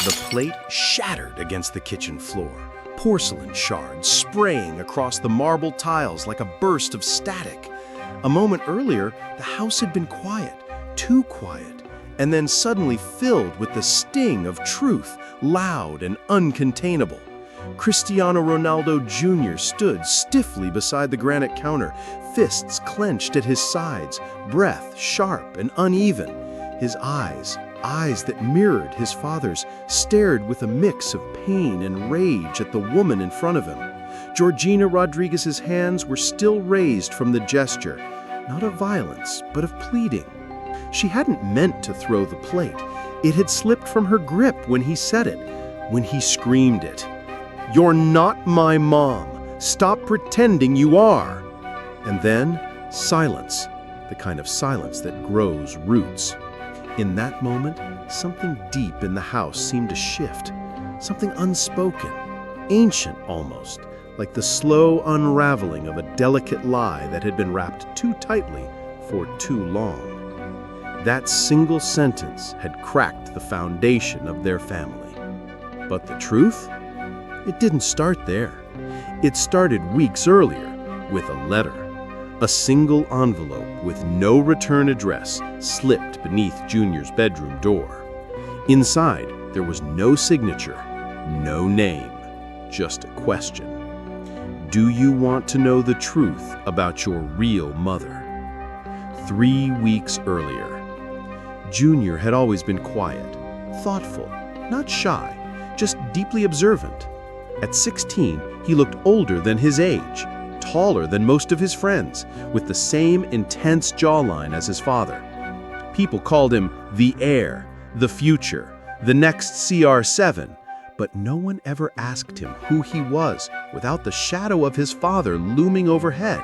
The plate shattered against the kitchen floor, porcelain shards spraying across the marble tiles like a burst of static. A moment earlier, the house had been quiet, too quiet, and then suddenly filled with the sting of truth, loud and uncontainable. Cristiano Ronaldo Jr. stood stiffly beside the granite counter, fists clenched at his sides, breath sharp and uneven. His eyes that mirrored his father's, stared with a mix of pain and rage at the woman in front of him. Georgina Rodriguez's hands were still raised from the gesture, not of violence, but of pleading. She hadn't meant to throw the plate. It had slipped from her grip when he said it, when he screamed it. "You're not my mom. Stop pretending you are." And then, silence, the kind of silence that grows roots. In that moment, something deep in the house seemed to shift, something unspoken, ancient almost, like the slow unraveling of a delicate lie that had been wrapped too tightly for too long. That single sentence had cracked the foundation of their family. But the truth? It didn't start there. It started weeks earlier with a letter. A single envelope with no return address slipped beneath Junior's bedroom door. Inside, there was no signature, no name, just a question. Do you want to know the truth about your real mother? 3 weeks earlier. Junior had always been quiet, thoughtful, not shy, just deeply observant. At 16, he looked older than his age, taller than most of his friends, with the same intense jawline as his father. People called him the heir, the future, the next CR7, but no one ever asked him who he was without the shadow of his father looming overhead.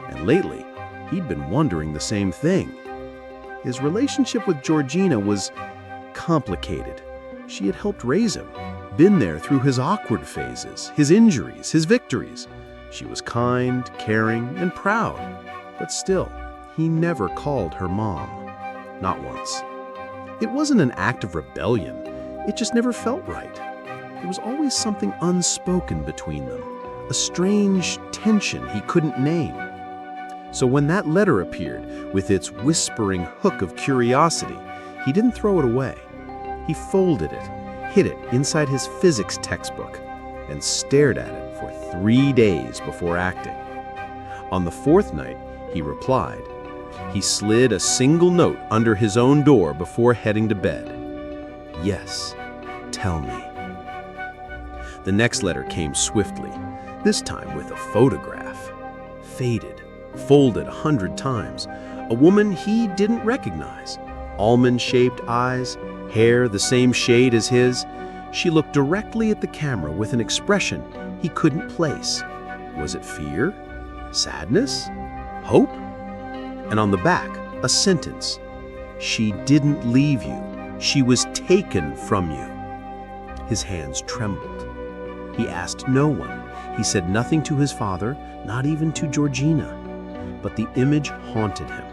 And lately, he'd been wondering the same thing. His relationship with Georgina was complicated. She had helped raise him, been there through his awkward phases, his injuries, his victories. She was kind, caring, and proud, but still, he never called her mom. Not once. It wasn't an act of rebellion. It just never felt right. There was always something unspoken between them, a strange tension he couldn't name. So when that letter appeared, with its whispering hook of curiosity, he didn't throw it away. He folded it, hid it inside his physics textbook, and stared at it for 3 days before acting. On the 4th night, he replied. He slid a single note under his own door before heading to bed. Yes, tell me. The next letter came swiftly, this time with a photograph. Faded, folded 100 times. A woman he didn't recognize. Almond-shaped eyes, hair the same shade as his. She looked directly at the camera with an expression he couldn't place. Was it fear? Sadness? Hope? And on the back, a sentence. She didn't leave you. She was taken from you. His hands trembled. He asked no one. He said nothing to his father, not even to Georgina. But the image haunted him.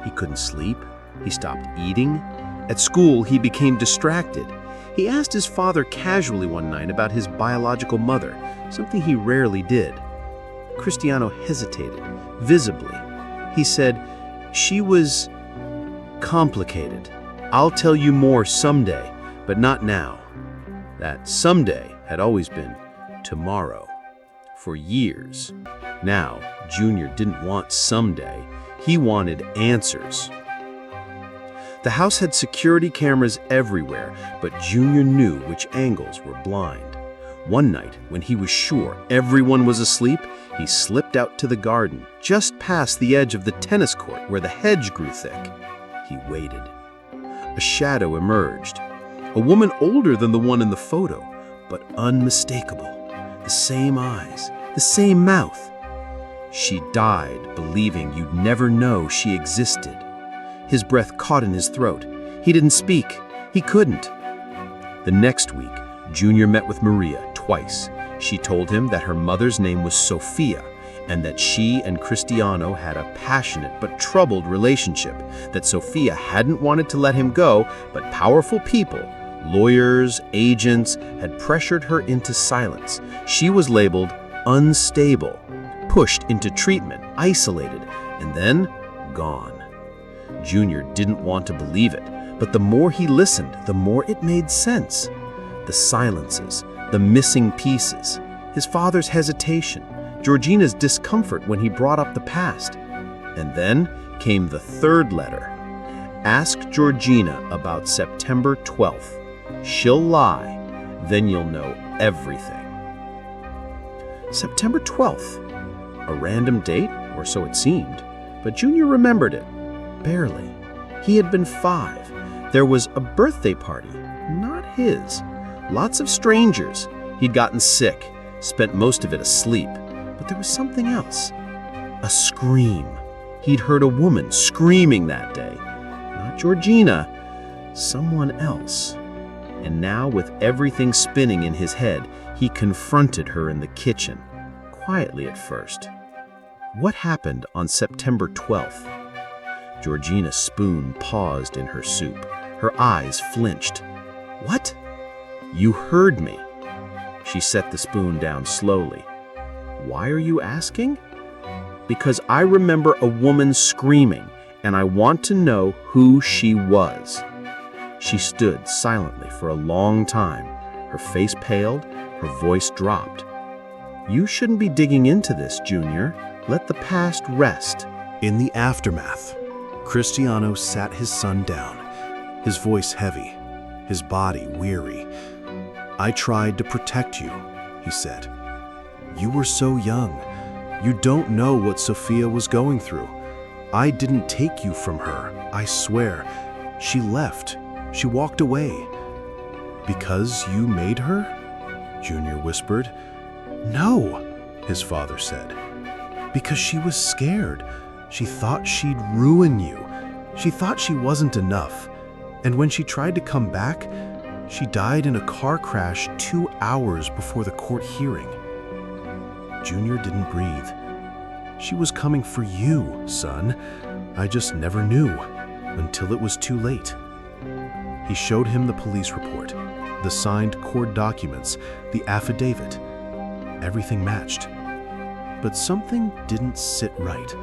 He couldn't sleep. He stopped eating. At school, he became distracted. He asked his father casually one night about his biological mother, something he rarely did. Cristiano hesitated, visibly. He said, "She was complicated. I'll tell you more someday, but not now." That someday had always been tomorrow. For years. Now, Junior didn't want someday. He wanted answers. The house had security cameras everywhere, but Junior knew which angles were blind. One night, when he was sure everyone was asleep, he slipped out to the garden, just past the edge of the tennis court where the hedge grew thick. He waited. A shadow emerged. A woman older than the one in the photo, but unmistakable. The same eyes, the same mouth. She died believing you'd never know she existed. His breath caught in his throat. He didn't speak. He couldn't. The next week, Junior met with Maria twice. She told him that her mother's name was Sofia and that she and Cristiano had a passionate but troubled relationship, that Sofia hadn't wanted to let him go, but powerful people, Lawyers, agents had pressured her into silence. She was labeled unstable, pushed into treatment, isolated, and then gone. Junior didn't want to believe it, but the more he listened, the more it made sense. The silences, the missing pieces, his father's hesitation, Georgina's discomfort when he brought up the past. And then came the third letter. Ask Georgina about September 12th. She'll lie, then you'll know everything. September 12th. A random date, or so it seemed, but Junior remembered it. Barely. He had been 5. There was a birthday party, not his. Lots of strangers. He'd gotten sick, spent most of it asleep, but there was something else. A scream. He'd heard a woman screaming that day. Not Georgina, someone else. And now, with everything spinning in his head, he confronted her in the kitchen, quietly at first. What happened on September 12th? Georgina's spoon paused in her soup. Her eyes flinched. What? You heard me. She set the spoon down slowly. Why are you asking? Because I remember a woman screaming, and I want to know who she was. She stood silently for a long time. Her face paled, her voice dropped. You shouldn't be digging into this, Junior. Let the past rest. In the aftermath, Cristiano sat his son down, his voice heavy, his body weary. I tried to protect you, he said. You were so young. You don't know what Sofia was going through. I didn't take you from her, I swear. She left. She walked away. Because you made her? Junior whispered. No, his father said. Because she was scared. She thought she'd ruin you. She thought she wasn't enough. And when she tried to come back, she died in a car crash 2 hours before the court hearing. Junior didn't breathe. She was coming for you, son. I just never knew, until it was too late. He showed him the police report, the signed court documents, the affidavit. Everything matched. But something didn't sit right.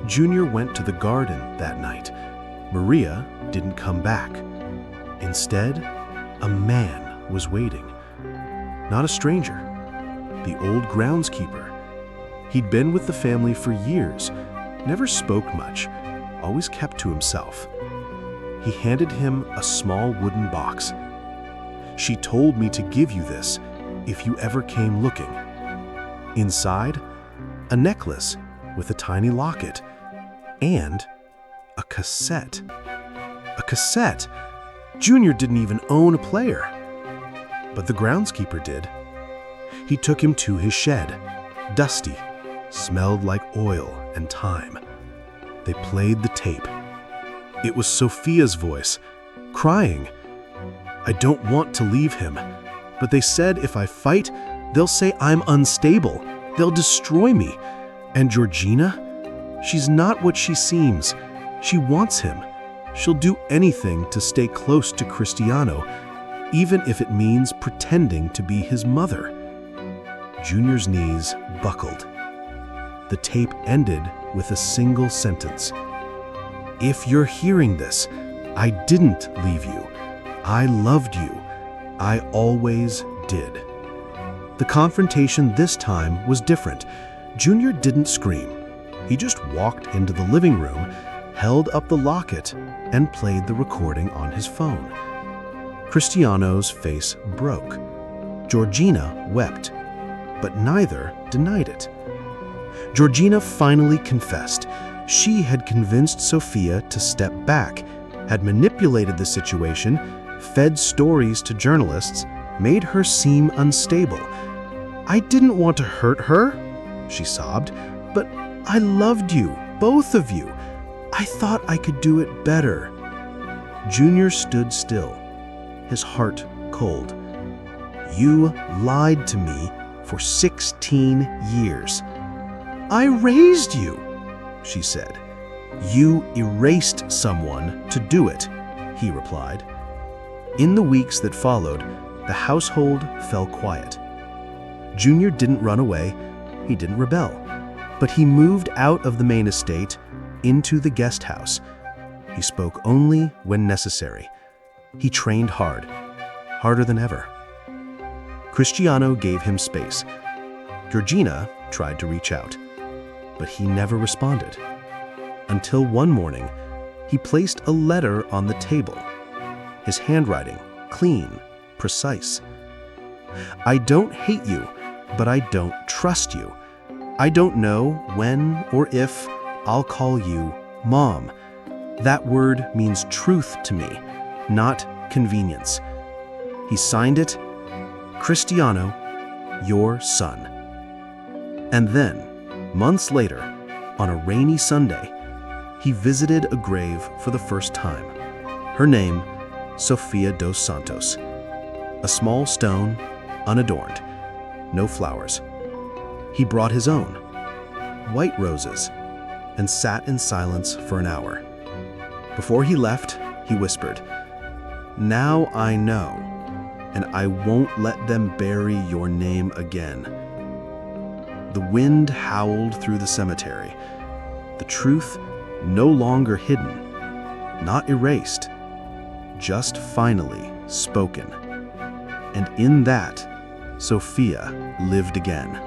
Junior went to the garden that night. Maria didn't come back. Instead, a man was waiting. Not a stranger. The old groundskeeper. He'd been with the family for years, never spoke much, always kept to himself. He handed him a small wooden box. She told me to give you this if you ever came looking. Inside, a necklace with a tiny locket and a cassette. A cassette! Junior didn't even own a player. But the groundskeeper did. He took him to his shed, dusty, smelled like oil and thyme. They played the tape. It was Sofia's voice, crying. I don't want to leave him, but they said if I fight, they'll say I'm unstable. They'll destroy me. And Georgina? She's not what she seems. She wants him. She'll do anything to stay close to Cristiano, even if it means pretending to be his mother. Junior's knees buckled. The tape ended with a single sentence. If you're hearing this, I didn't leave you. I loved you. I always did. The confrontation this time was different. Junior didn't scream. He just walked into the living room, held up the locket, and played the recording on his phone. Cristiano's face broke. Georgina wept, but neither denied it. Georgina finally confessed. She had convinced Sofia to step back, had manipulated the situation, fed stories to journalists, made her seem unstable. I didn't want to hurt her, she sobbed, but I loved you, both of you. I thought I could do it better. Junior stood still, his heart cold. You lied to me for 16 years. I raised you, she said. You erased someone to do it, he replied. In the weeks that followed, the household fell quiet. Junior didn't run away, he didn't rebel, but he moved out of the main estate into the guest house. He spoke only when necessary. He trained hard, harder than ever. Cristiano gave him space. Georgina tried to reach out, but he never responded. Until one morning, he placed a letter on the table. His handwriting, clean, precise. I don't hate you, but I don't trust you. I don't know when or if I'll call you Mom. That word means truth to me, not convenience. He signed it, Cristiano, your son. And then, months later, on a rainy Sunday, he visited a grave for the first time. Her name, Sofia dos Santos. A small stone, unadorned, no flowers. He brought his own, white roses, and sat in silence for an hour. Before he left, he whispered, "Now I know, and I won't let them bury your name again." The wind howled through the cemetery. The truth no longer hidden, not erased, just finally spoken. And in that, Sofia lived again.